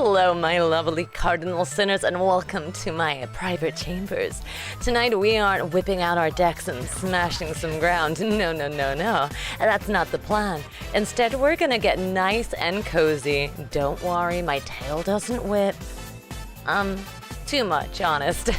Hello, my lovely cardinal sinners, and welcome to my private chambers. Tonight we aren't whipping out our decks and smashing some ground. No. That's not the plan. Instead, we're gonna get nice and cozy. Don't worry, my tail doesn't whip. Too much, honest.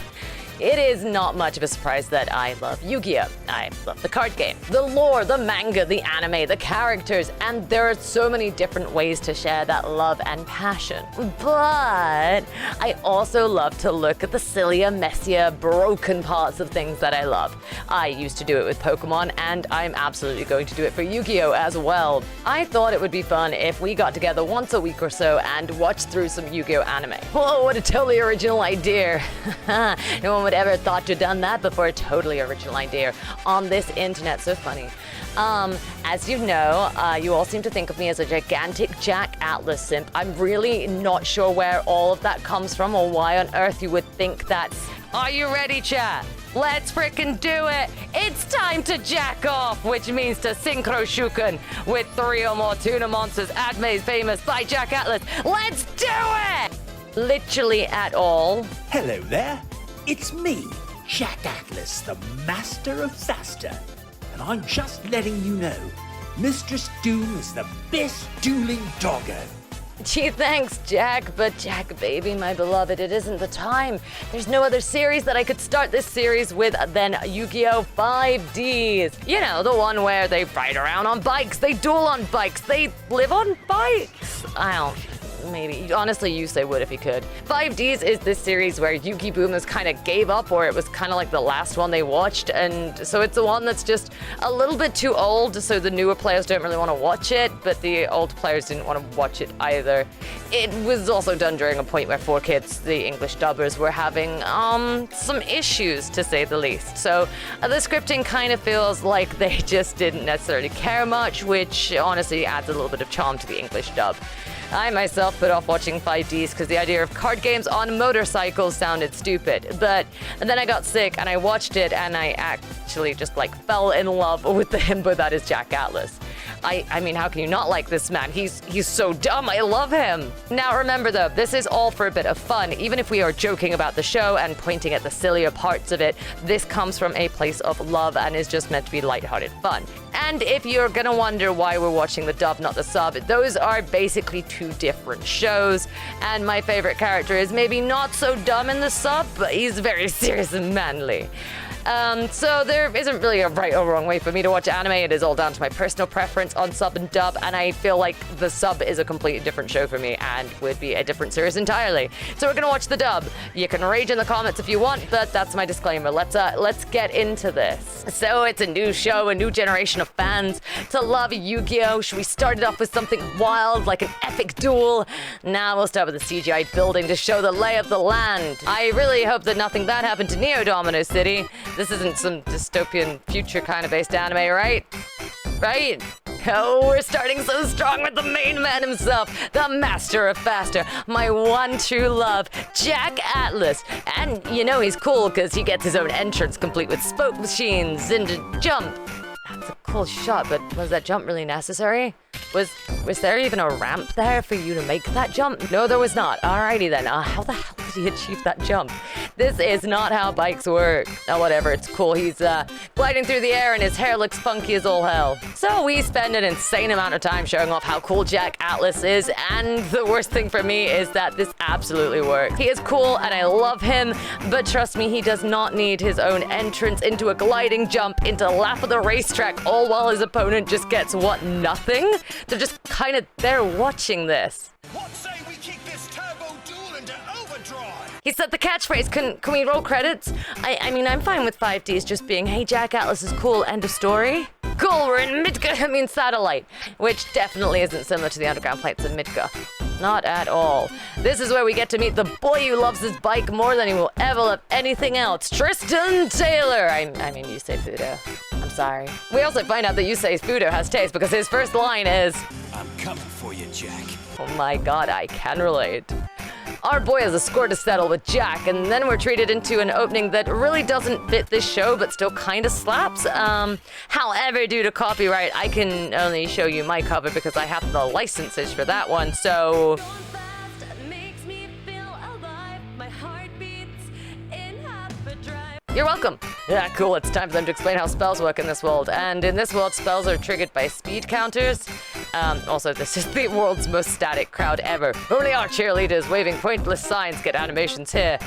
It is not much of a surprise that I love Yu-Gi-Oh! I love the card game, the lore, the manga, the anime, the characters, and there are so many different ways to share that love and passion. But I also love to look at the sillier, messier, broken parts of things that I love. I used to do it with Pokemon, and I'm absolutely going to do it for Yu-Gi-Oh! As well. I thought it would be fun if we got together once a week or so and watched through some Yu-Gi-Oh! Anime. Whoa, what a totally original idea. No one would ever thought to have done that before. A totally original idea on this internet. So funny. As you know, you all seem to think of me as a gigantic Jack Atlas simp. I'm really not sure where all of that comes from or why on earth you would think that. Are you ready, chat? Let's frickin' do it! It's time to jack off, which means to Synchro Shuken with 3 or more tuna monsters, Adme's famous by Jack Atlas. Let's do it! Literally at all. Hello there. It's me, Jack Atlas, the master of faster. And I'm just letting you know, Mistress Doom is the best dueling doggo. Gee, thanks, Jack. But Jack, baby, my beloved, it isn't the time. There's no other series that I could start this series with than Yu-Gi-Oh! 5D's. You know, the one where they ride around on bikes, they duel on bikes, they live on bikes. I don't... Maybe. Honestly, Yusei would if he could. 5D's is this series where Yugi Boomers kind of gave up, or it was kind of like the last one they watched, and so it's the one that's just a little bit too old, so the newer players don't really want to watch it, but the old players didn't want to watch it either. It was also done during a point where 4Kids, the English dubbers, were having some issues, to say the least. So the scripting kind of feels like they just didn't necessarily care much, which honestly adds a little bit of charm to the English dub. I myself put off watching 5Ds because the idea of card games on motorcycles sounded stupid. And then I got sick and I watched it and I actually just fell in love with the himbo that is Jack Atlas. I mean, how can you not like this man? He's so dumb. I love him. Now remember though, this is all for a bit of fun. Even if we are joking about the show and pointing at the sillier parts of it, this comes from a place of love and is just meant to be lighthearted fun. And if you're gonna wonder why we're watching the dub, not the sub, those are basically two different shows. And my favorite character is maybe not so dumb in the sub, but he's very serious and manly. So there isn't really a right or wrong way for me to watch anime. It is all down to my personal preference on sub and dub, and I feel like the sub is a completely different show for me and would be a different series entirely. So we're gonna watch the dub. You can rage in the comments if you want, but that's my disclaimer. Let's get into this. So it's a new show, a new generation of fans to love Yu-Gi-Oh! Should we start it off with something wild, like an epic duel? Nah, we'll start with a CGI building to show the lay of the land. I really hope that nothing bad happened to Neo Domino City. This isn't some dystopian future kind of based anime, right? Right? Oh, we're starting so strong with the main man himself, the master of faster, my one true love, Jack Atlas. And you know he's cool because he gets his own entrance complete with spoke machines and a jump. That's a cool shot, but was that jump really necessary? Was there even a ramp there for you to make that jump? No, there was not. Alrighty then. How the hell did he achieve that jump? This is not how bikes work. Oh, whatever. It's cool. He's gliding through the air and his hair looks funky as all hell. So we spend an insane amount of time showing off how cool Jack Atlas is, and the worst thing for me is that this absolutely works. He is cool and I love him, but trust me, he does not need his own entrance into a gliding jump into lap of the racetrack, all while his opponent just gets, what, nothing? They're just kind of there watching this. What say we kick this turbo duel into overdrive? He said the catchphrase. Can we roll credits? I mean, I'm fine with 5Ds just being, hey, Jack Atlas is cool, end of story. Cool, we're in Midgar, I mean Satellite, which definitely isn't similar to the underground planets in Midgar. Not at all. This is where we get to meet the boy who loves his bike more than he will ever love anything else, Tristan Taylor. I mean, Yusei Fudo. I'm sorry. We also find out that Yusei Fudo has taste because his first line is, I'm coming for you, Jack. oh my god, I can relate. Our boy has a score to settle with Jack, and then we're treated into an opening that really doesn't fit this show, but still kind of slaps. However, due to copyright, I can only show you my cover because I have the licenses for that one, so... You're welcome. Yeah, cool. It's time for them to explain how spells work in this world. And in this world, spells are triggered by speed counters. Also, this is the world's most static crowd ever. Only our cheerleaders waving pointless signs get animations here.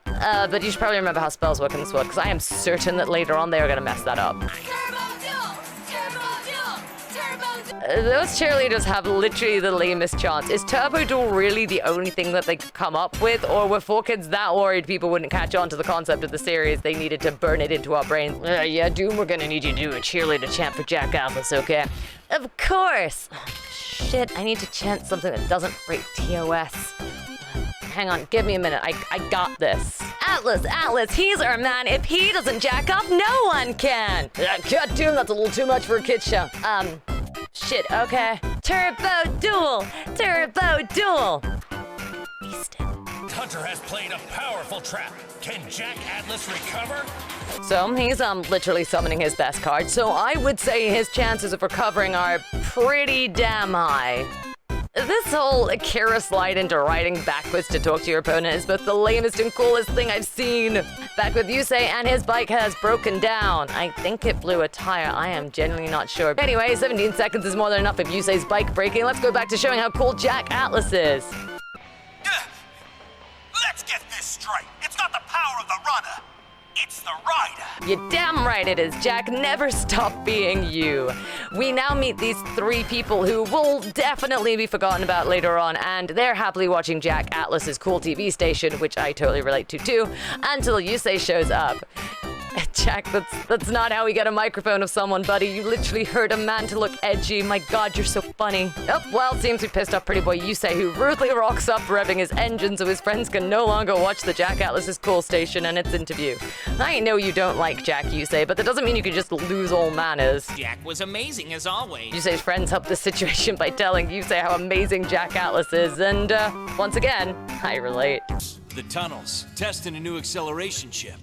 But you should probably remember how spells work in this world, because I am certain that later on they are going to mess that up. Those cheerleaders have literally the lamest chance. Is Turbo Duel really the only thing that they could come up with? Or were 4Kids that worried people wouldn't catch on to the concept of the series they needed to burn it into our brains? Yeah, Doom, we're gonna need you to do a cheerleader chant for Jack Atlas, okay? Of course! Oh, shit, I need to chant something that doesn't break TOS. Hang on, give me a minute. I got this. Atlas, he's our man. If he doesn't jack off, no one can. Cut, Doom, that's a little too much for a kid's show. Shit, okay. Turbo Duel! Beasted. Hunter has played a powerful trap. Can Jack Atlas recover? So he's literally summoning his best card, so I would say his chances of recovering are pretty damn high. This whole Akira slide into riding backwards to talk to your opponent is both the lamest and coolest thing I've seen. Back with Yusei, and his bike has broken down. I think it blew a tire. I am genuinely not sure. Anyway, 17 seconds is more than enough of Yusei's bike breaking. Let's go back to showing how cool Jack Atlas is. Let's get this straight. It's not the power of the runner. It's the rider. You're damn right it is, Jack. Never stop being you. We now meet these three people who will definitely be forgotten about later on, and they're happily watching Jack Atlas's cool TV station, which I totally relate to too, until Yusei shows up. Jack, that's not how we get a microphone of someone, buddy. You literally heard a man to look edgy. My God, you're so funny. Oh, well, seems we pissed off pretty boy Yusei, who rudely rocks up revving his engine so his friends can no longer watch the Jack Atlas's cool station and its interview. I know you don't like Jack, Yusei, but that doesn't mean you can just lose all manners. Jack was amazing as always. Yusei's friends help the situation by telling Yusei how amazing Jack Atlas is, and once again, I relate. The tunnels, testing a new acceleration chip.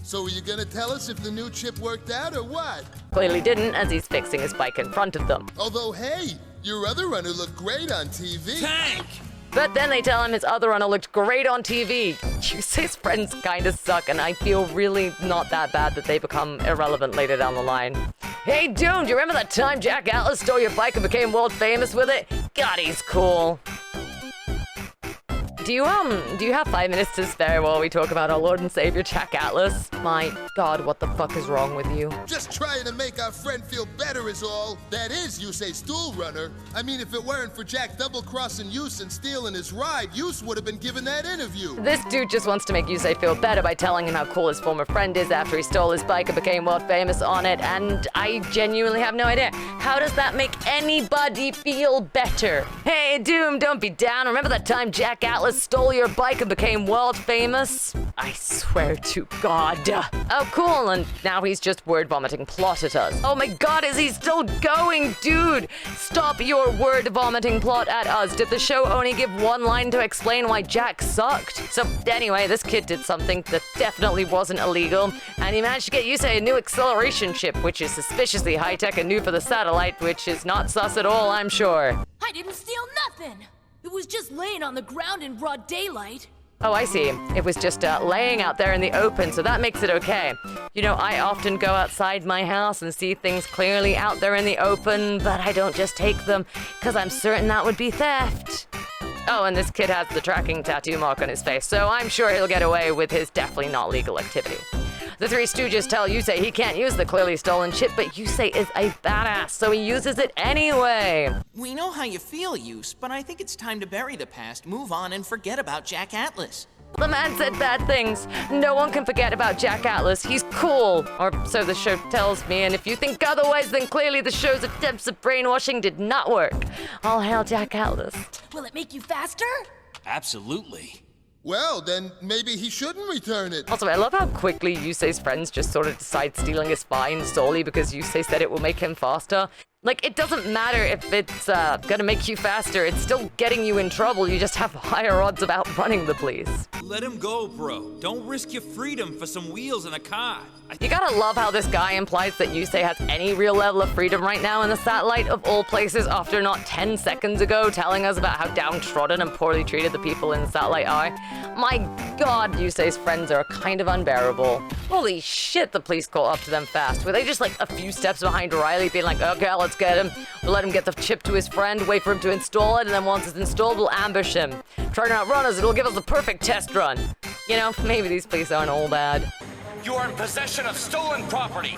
So are you gonna tell us if the new chip worked out or what? Clearly didn't, as he's fixing his bike in front of them. Although, hey, your other runner looked great on TV. Tank! But then they tell him his other runner looked great on TV. Yusei's friends kinda suck, and I feel really not that bad that they become irrelevant later down the line. Hey, Doom, do you remember that time Jack Atlas stole your bike and became world famous with it? God, he's cool. Do you have 5 minutes to spare while we talk about our Lord and Savior Jack Atlas? My God, what the fuck is wrong with you? Just trying to make our friend feel better is all. That is Yusei's duel runner. I mean, if it weren't for Jack double-crossing Yus and stealing his ride, Yus would have been given that interview. This dude just wants to make Yusei feel better by telling him how cool his former friend is after he stole his bike and became world famous on it, and I genuinely have no idea. How does that make anybody feel better? Hey, Doom, don't be down. Remember that time Jack Atlas stole your bike and became world famous? I swear to God. Oh, cool, and now he's just word vomiting plot at us. Oh my God, is he still going? Dude, stop your word vomiting plot at us. Did the show only give one line to explain why Jack sucked? So anyway, this kid did something that definitely wasn't illegal, and he managed to get Yusei a new acceleration chip, which is suspiciously high-tech and new for the satellite, which is not sus at all, I'm sure. I didn't steal nothing! It was just laying on the ground in broad daylight. Oh, I see. It was just laying out there in the open, so that makes it okay. You know, I often go outside my house and see things clearly out there in the open, but I don't just take them, because I'm certain that would be theft. Oh, and this kid has the tracking tattoo mark on his face, so I'm sure he'll get away with his definitely not legal activity. The Three Stooges tell Yusei he can't use the clearly stolen chip, but Yusei is a badass, so he uses it anyway. We know how you feel, Yus, but I think it's time to bury the past, move on, and forget about Jack Atlas. The man said bad things. No one can forget about Jack Atlas. He's cool, or so the show tells me, and if you think otherwise, then clearly the show's attempts at brainwashing did not work. All hail Jack Atlas. Will it make you faster? Absolutely. Well, then maybe he shouldn't return it. Also, I love how quickly Yusei's friends just sort of decide stealing is fine solely because Yusei said it will make him faster. Like, it doesn't matter if it's gonna make you faster, it's still getting you in trouble, you just have higher odds of outrunning the police. Let him go, bro. Don't risk your freedom for some wheels and a car. You gotta love how this guy implies that Yusei has any real level of freedom right now in the satellite of all places after not 10 seconds ago telling us about how downtrodden and poorly treated the people in the satellite are. My god, Yusei's friends are kind of unbearable. Holy shit, the police caught up to them fast. Were they just like a few steps behind Riley being like, okay, let's get him. We'll let him get the chip to his friend, wait for him to install it, and then once it's installed, we'll ambush him. Try to outrun us, it'll give us the perfect test run. You know, maybe these police aren't all bad. You are in possession of stolen property.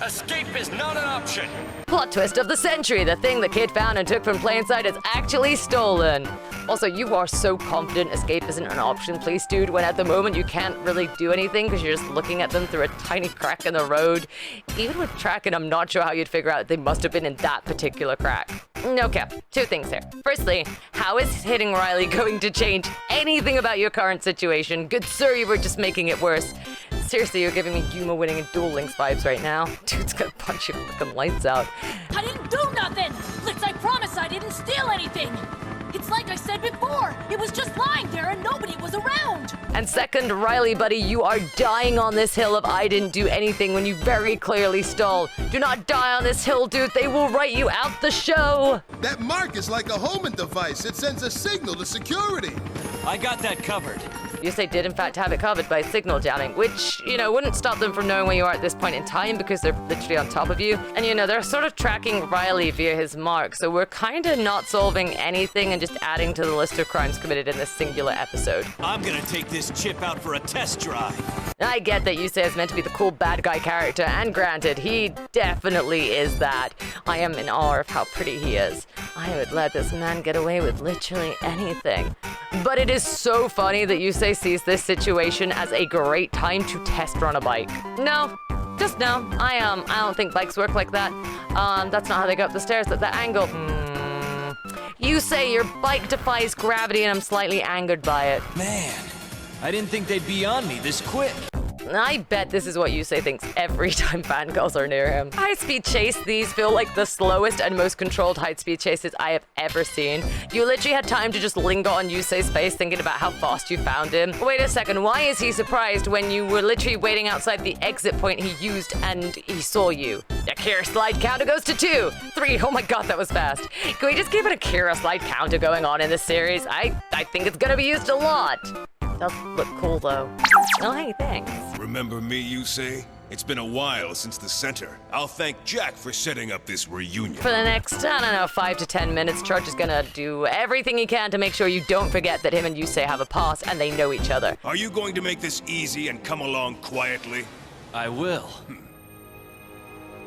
Escape is not an option. Plot twist of the century, the thing the kid found and took from plain sight is actually stolen. Also, you are so confident escape isn't an option, police dude, when at the moment you can't really do anything because you're just looking at them through a tiny crack in the road. Even with tracking, I'm not sure how you'd figure out they must have been in that particular crack. Okay, two things here. Firstly, how is hitting Riley going to change anything about your current situation? Good sir, you were just making it worse. Seriously, you're giving me Yuma winning in Duel Links vibes right now. Dude's gonna punch your fucking lights out. I didn't do nothing! Blitz, I promise I didn't steal anything! It's like I said before, it was just lying there and nobody was around! And second, Riley, buddy, you are dying on this hill of I didn't do anything when you very clearly stole. Do not die on this hill, dude. They will write you out the show. That mark is like a homing device. It sends a signal to security. I got that covered. Yusei did in fact have it covered by signal jamming, which, you know, wouldn't stop them from knowing where you are at this point in time because they're literally on top of you. And, you know, they're sort of tracking Riley via his mark, so we're kind of not solving anything and just adding to the list of crimes committed in this singular episode. I'm gonna take this chip out for a test drive. I get that Yusei is meant to be the cool bad guy character, and granted, he definitely is that. I am in awe of how pretty he is. I would let this man get away with literally anything. But it is so funny that Yusei sees this situation as a great time to test run a bike. No, just no. I don't think bikes work like that. That's not how they go up the stairs at that angle. Yusei, your bike defies gravity and I'm slightly angered by it. Man, I didn't think they'd be on me this quick. I bet this is what Yusei thinks every time fangirls are near him. High-speed chase, these feel like the slowest and most controlled high-speed chases I have ever seen. You literally had time to just linger on Yusei's face thinking about how fast you found him. Wait a second, why is he surprised when you were literally waiting outside the exit point he used and he saw you? Akira slide counter goes to 2, 3, oh my god, that was fast. Can we just keep an Akira slide counter going on in this series? I think it's gonna be used a lot. Does look cool though. Oh, hey, thanks. Remember me, Yusei? It's been a while since the center. I'll thank Jack for setting up this reunion. For the next, I don't know, 5 to 10 minutes, Trudge is gonna do everything he can to make sure you don't forget that him and Yusei have a past and they know each other. Are you going to make this easy and come along quietly? I will.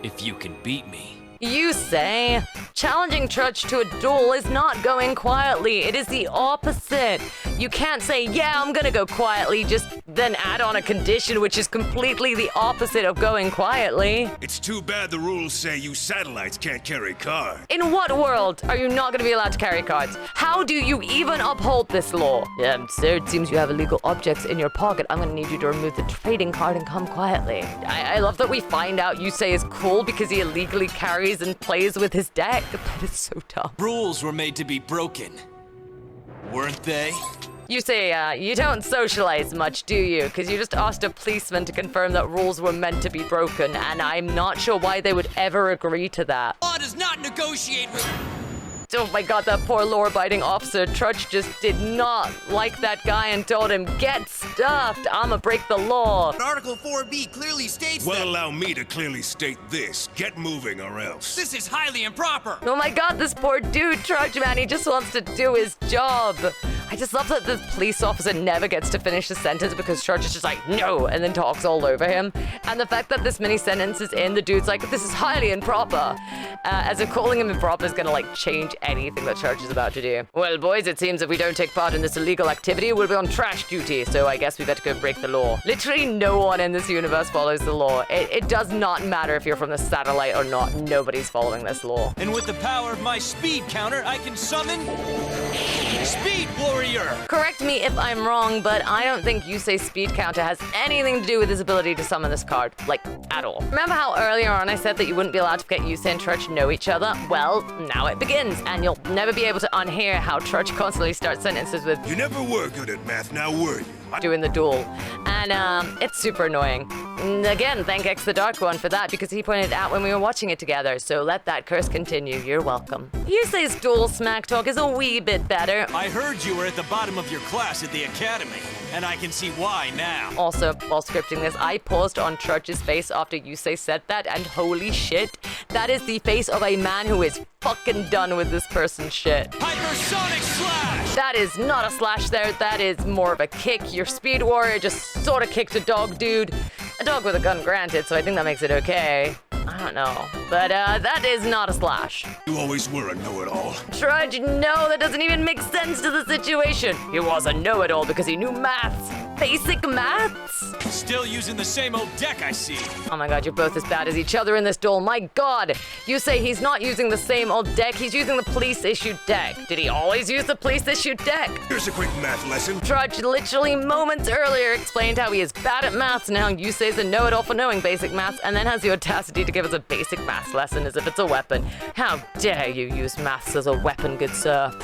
If you can beat me. Yusei, challenging Trudge to a duel is not going quietly. It is the opposite. You can't say, yeah, I'm gonna go quietly, just then add on a condition which is completely the opposite of going quietly. It's too bad the rules say you satellites can't carry cards. In what world are you not gonna be allowed to carry cards? How do you even uphold this law? Sir, it seems you have illegal objects in your pocket. I'm gonna need you to remove the trading card and come quietly. I love that we find out Yusei is cool because he illegally carries and plays with his deck. That is so dumb. Rules were made to be broken, weren't they? Yusei, you don't socialize much, do you? Because you just asked a policeman to confirm that rules were meant to be broken, and I'm not sure why they would ever agree to that. Law does not negotiate with... Oh my god, that poor law-abiding officer. Trudge just did not like that guy and told him, get stuffed, I'ma break the law. Article 4B clearly states Well, that... allow me to clearly state this. Get moving or else. This is highly improper. Oh my god, this poor dude, Trudge, man, he just wants to do his job. I just love that the police officer never gets to finish the sentence because Trudge is just like, no, and then talks all over him. And the fact that this many sentences in, the dude's like, this is highly improper. As if calling him improper is gonna, like, change anything that Trudge is about to do. Well, boys, it seems if we don't take part in this illegal activity, we'll be on trash duty, so I guess we better go break the law. Literally no one in this universe follows the law. It does not matter if you're from the satellite or not. Nobody's following this law. And with the power of my speed counter, I can summon... Speed Warrior! warrior! Correct me if I'm wrong, but I don't think Yusei's speed counter has anything to do with his ability to summon this card. Like, at all. Remember how earlier on I said that you wouldn't be allowed to get Yusei and Trudge know each other? Well, now it begins, and you'll never be able to unhear how Trudge constantly starts sentences with You never were good at math, now were you? doing the duel. And it's super annoying. And again, thank X the Dark One for that, because he pointed it out when we were watching it together, so let that curse continue. You're welcome. Yusei's duel smack talk is a wee bit better. I heard you were at the bottom of your class at the academy, and I can see why now. Also, while scripting this, I paused on Trudge's face after Yusei said that, and holy shit, that is the face of a man who is fucking done with this person's shit. Hypersonic slash! That is not a slash there, that is more of a kick. Your speed warrior just sort of kicked a dog dude. A dog with a gun granted, so I think that makes it okay. I don't know. But that is not a slash. You always were a know-it-all. Trudge, no, that doesn't even make sense to the situation. He was a know-it-all because he knew maths. Basic maths? Still using the same old deck, I see. Oh my god, you're both as bad as each other in this duel. My god! You say he's not using the same old deck, he's using the police-issued deck. Did he always use the police-issued deck? Here's a quick math lesson. Trudge literally moments earlier explained how he is bad at maths and how Yusei's a know-it-all for knowing basic maths, and then has the audacity to give us a basic maths lesson as if it's a weapon. How dare you use maths as a weapon, good sir?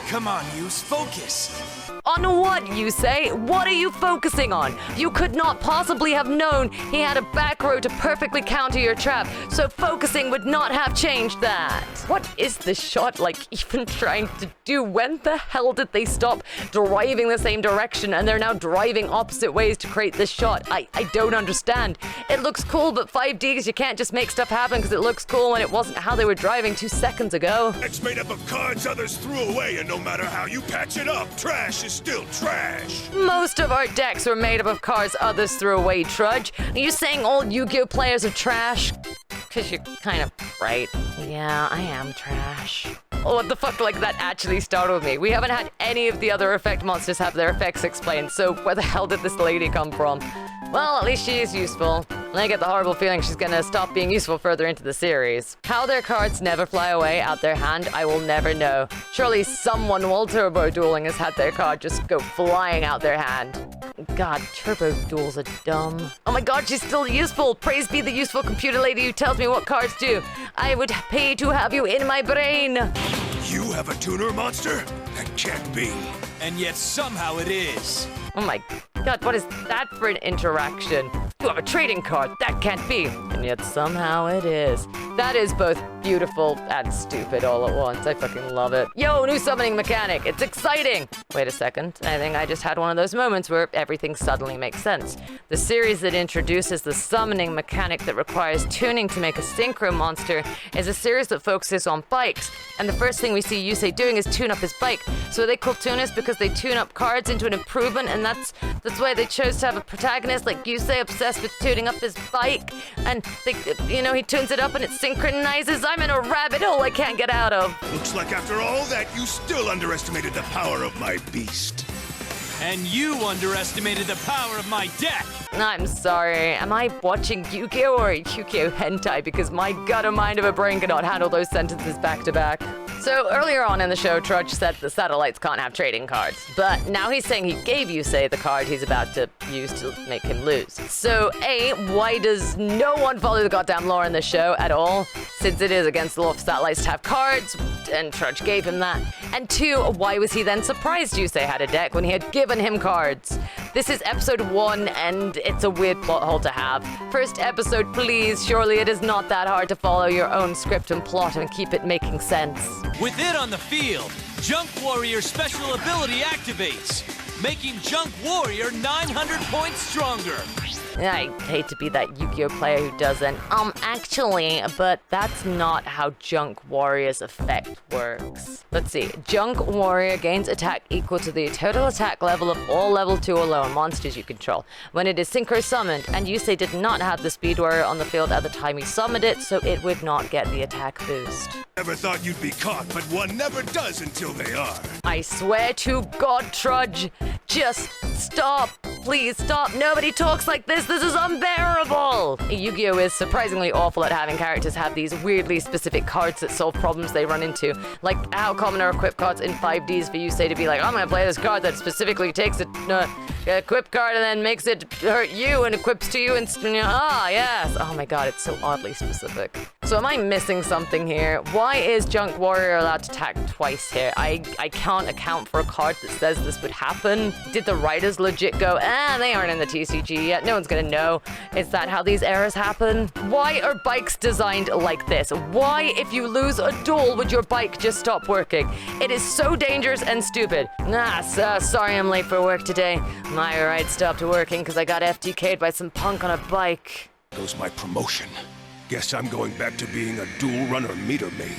Come on, Yus, focus. On what, Yusei? What are you focusing on? You could not possibly have known he had a back row to perfectly counter your trap, so focusing would not have changed that. What is this shot like even trying to do? When the hell did they stop driving the same direction and they're now driving opposite ways to create this shot? I don't understand. It looks cool, but 5D's, you can't just make stuff happen because it looks cool when it wasn't how they were driving 2 seconds ago. It's made up of cards others threw away, and no matter how you patch it up, trash is still trash. Most of our decks are made up of cards others threw away, Trudge. Are you saying all Yu-Gi-Oh players are trash? Cause you're kind of right. Yeah, I am trash. Oh, what the fuck, like that actually startled me. We haven't had any of the other effect monsters have their effects explained, so where the hell did this lady come from? Well, at least she is useful. And I get the horrible feeling she's gonna stop being useful further into the series. How their cards never fly away out their hand, I will never know. Surely someone while Turbo Dueling has had their card just go flying out their hand. God, Turbo Duels are dumb. Oh my god, she's still useful! Praise be the useful computer lady who tells me what cards do. I would pay to have you in my brain. You have a tuner monster? That can't be. And yet somehow it is. Oh my god, what is that for an interaction? You have a trading card, that can't be. And yet somehow it is. That is both beautiful and stupid all at once. I fucking love it. Yo, new summoning mechanic, it's exciting. Wait a second, I think I just had one of those moments where everything suddenly makes sense. The series that introduces the summoning mechanic that requires tuning to make a synchro monster is a series that focuses on bikes. And the first thing we see Yusei doing is tune up his bike. So are they called tuners because they tune up cards into an improvement, and that's why they chose to have a protagonist like Yusei obsessed with tuning up his bike, and they, he tunes it up and it synchronizes. I'm in a rabbit hole I can't get out of. Looks like after all that, you still underestimated the power of my beast. And you underestimated the power of my deck. I'm sorry, am I watching Yu-Gi-Oh or Yu-Gi-Oh hentai? Because my gut and mind of a brain cannot handle those sentences back to back. So earlier on in the show, Trudge said the satellites can't have trading cards. But now he's saying he gave Yusei the card he's about to use to make him lose. So A, why does no one follow the goddamn lore in this show at all? Since it is against the law for satellites to have cards, and Trudge gave him that. And 2, why was he then surprised Yusei had a deck when he had given him cards? This is episode 1, and it's a weird plot hole to have. First episode, please. Surely it is not that hard to follow your own script and plot and keep it making sense. With it on the field, Junk Warrior's special ability activates, making Junk Warrior 900 points stronger. I hate to be that Yu-Gi-Oh player who doesn't. Actually, but that's not how Junk Warrior's effect works. Let's see. Junk Warrior gains attack equal to the total attack level of all level 2 or lower monsters you control when it is Synchro summoned, and Yusei did not have the Speed Warrior on the field at the time he summoned it, so it would not get the attack boost. Never thought you'd be caught, but one never does until they are. I swear to God, Trudge, just stop. please stop. Nobody talks like this. This is unbearable. Yu-Gi-Oh is surprisingly awful at having characters have these weirdly specific cards that solve problems they run into. Like how common are equip cards in 5Ds for Yusei to be like, I'm gonna play this card that specifically takes a equip card and then makes it hurt you and equips to you and yes. Oh my god, it's so oddly specific. So am I missing something here? Why is Junk Warrior allowed to attack twice here? I can't account for a card that says this would happen. Did the writers legit go, they aren't in the TCG yet, no one's gonna know. Is that how these errors happen? Why are bikes designed like this? Why, if you lose a duel, would your bike just stop working? It is so dangerous and stupid. Sorry I'm late for work today. My ride stopped working because I got FTK'd by some punk on a bike. Goes my promotion. Guess I'm going back to being a duel runner meter maid.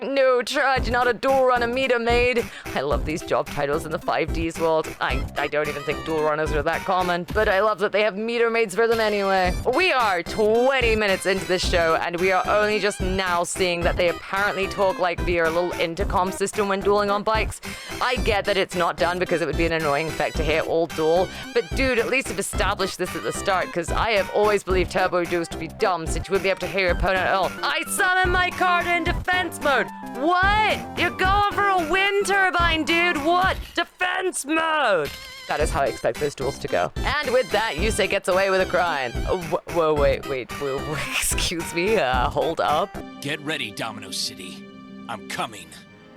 No, Trudge, not a duel runner meter maid. I love these job titles in the 5Ds world. I don't even think duel runners are that common, but I love that they have meter maids for them anyway. We are 20 minutes into this show, and we are only just now seeing that they apparently talk like via a little intercom system when dueling on bikes. I get that it's not done because it would be an annoying effect to hear all duel, but dude, at least have established this at the start, because I have always believed turbo duels to be dumb since you wouldn't be able to hear your opponent at all. I summon my card in defense mode. What? You're going for a wind turbine, dude. What? Defense mode. That is how I expect those duels to go. And with that, Yusei gets away with a crime. Whoa, wait, excuse me, hold up. Get ready, Domino City. I'm coming.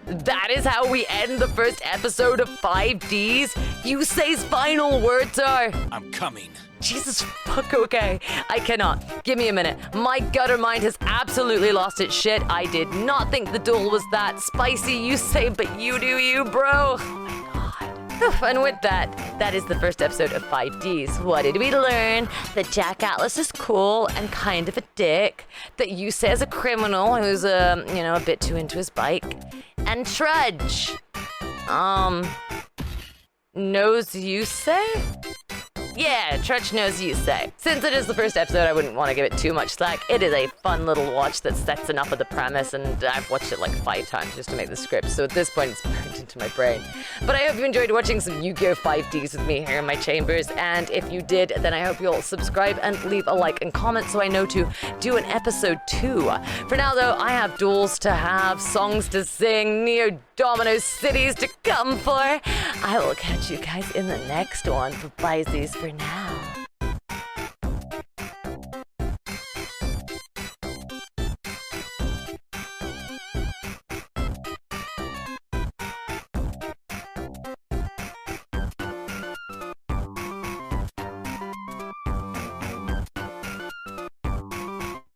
That is how we end the first episode of 5Ds? Yusei's final words are, I'm coming. Jesus fuck, okay. I cannot. Give me a minute. My gutter mind has absolutely lost its shit. I did not think the duel was that spicy, Yusei, but you do you, bro. Oh my god. And with that, that is the first episode of 5Ds. What did we learn? That Jack Atlas is cool and kind of a dick. That Yusei is a criminal who's, a bit too into his bike. And Trudge, knows Yusei? Yeah, Trudge knows Yusei. Since it is the first episode, I wouldn't want to give it too much slack. It is a fun little watch that sets enough of the premise, and I've watched it like 5 times just to make the script, so at this point it's burned into my brain. But I hope you enjoyed watching some Yu-Gi-Oh! 5Ds with me here in my chambers, and if you did, then I hope you'll subscribe and leave a like and comment so I know to do an episode 2. For now, though, I have duels to have, songs to sing, Neo-Domino cities to come for. I will catch you guys in the next one. Bye-byesies for now.